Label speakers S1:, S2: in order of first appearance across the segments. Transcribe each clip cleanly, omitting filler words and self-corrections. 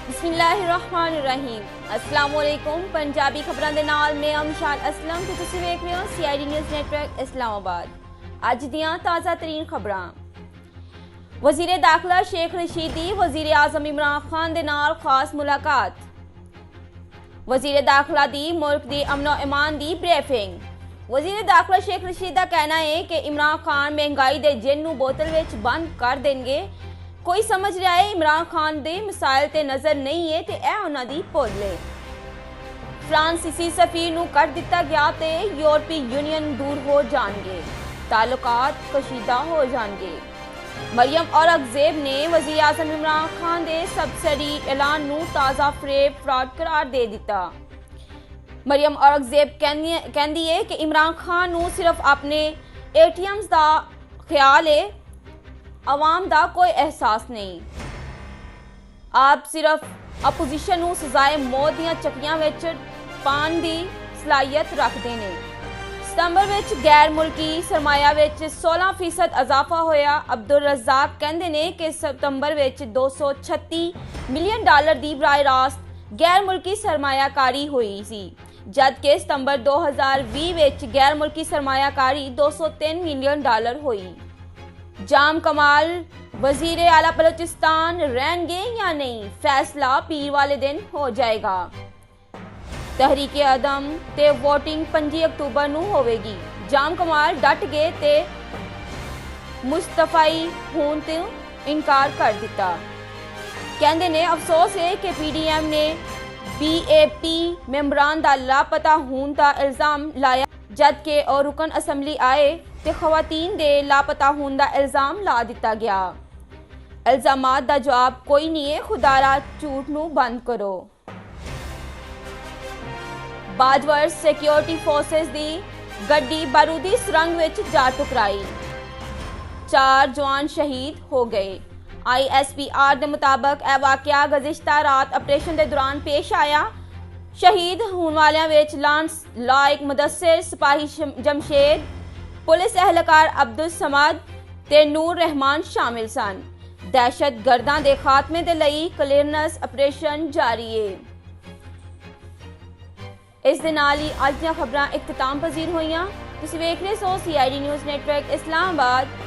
S1: बिस्मिल्लाहिर्रहमानिर्रहीम। अस्सलामुअलैकुम। पंजाबी खबरां दे नाल मैं अमशाद असलम ते तुसीं वेख रहे हो CID न्यूज़ नेटवर्क इस्लामाबाद। अज दियां ताज़ा तरीन खबरां। वज़ीर दाखिला शेख रशीद दी वज़ीर आज़म इमरान खान दे नाल खास मुलाकात। वज़ीर दाखिला दी मुल्क दी अमनो ईमान दी ब्रीफिंग। वज़ीर दाखिला शेख रशीद का कहना है कि इमरान खान महंगाई दे जिन नूं बोतल विच बंद कर देंगे। कोई समझ रहा है इमरान खान दे मिसाइल ते नजर नहीं है ते ए उन्हां दी भुल है। फ्रांसीसी सफीर नूं कट दिता गया ते यूरोपी यूनियन दूर हो जाएंगे, ताल्लुकात कशीदा हो जाएंगे। मरियम औरंगजेब ने वज़ीर आज़म इमरान खान दे सब्सिडी ऐलान नूं ताज़ा फरेब फ्रॉड करार दे दिता। मरियम औरंगजेब कहंदी है कि इमरान खान नूं सिर्फ अपने ATMs दा ख्याल है, आवाम दा कोई एहसास नहीं। आप सिर्फ अपोजिशन नूं सजाए मौत दियां चक्कियां विच पाण दी सलाहियत रखते हैं। सितंबर विच गैर मुल्की सरमाया विच 16% इजाफा होया। अब्दुल रज़ाक कहंदे ने कि सितंबर विच $236 मिलियन दी बराह रास्त गैर मुल्की सरमायाकारी हुई सी, जबकि सितंबर 2020 विच गैर मुल्की सरमायाकारी $203 मिलियन हुई। जाम कमाल वजीर आला बलोचिस्तान रहेंगे या नहीं, फैसला पीर वाले दिन हो जाएगा। तहरीक अदम ते वोटिंग 25 अक्तूबर नूं होवेगी। जाम कमाल डट गए ते मुस्तफाई होने तो इनकार कर दिता। कहंदे ने अफसोस है कि PDM ने BAP मेंबरान दा लापता होने का इल्जाम लाया, जबकि और रुकन असम्बली आए ते खवातीन दे लापता होने का इल्जाम ला दिता गया। इल्जामात दा जवाब कोई नहीं है, खुदारा झूठ नूं बंद करो। बाजवर सिक्योरिटी फोर्सेस दी गड्डी बारूदी सुरंग विच जा टकराई, 4 जवान शहीद हो गए। ISPR के मुताबिक यह वाकया गुज़िश्ता रात ऑपरेशन के दौरान पेश आया। शहीद होने वालियां विच लांस लाइक मुदस्सिर, सिपाही जमशेद, पुलिस एहलकार अब्दुल समद ते नूर रहमान शामिल सन। दहशत गर्दां दे खात्मे दे लई क्लीयरेंस ऑपरेशन जारी है। इस दे नाल ही अज दीयां खबरां इख्तिताम पजीर होईयां। तुसीं वेख रहे सो CID न्यूज़ नेटवर्क इस्लामाबाद।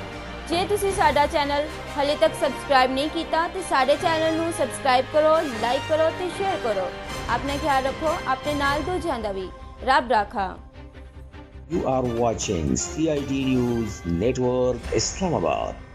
S1: जे तुसीं साडा चैनल हाले तक सबसक्राइब नहीं कीता तो साडे चैनल नूं सबसक्राइब करो, लाइक करो ते शेयर करो। अपना ख्याल रखो, अपने नाल दूजिआं दा वी। रब राखा।
S2: You are watching CID News Network Islamabad.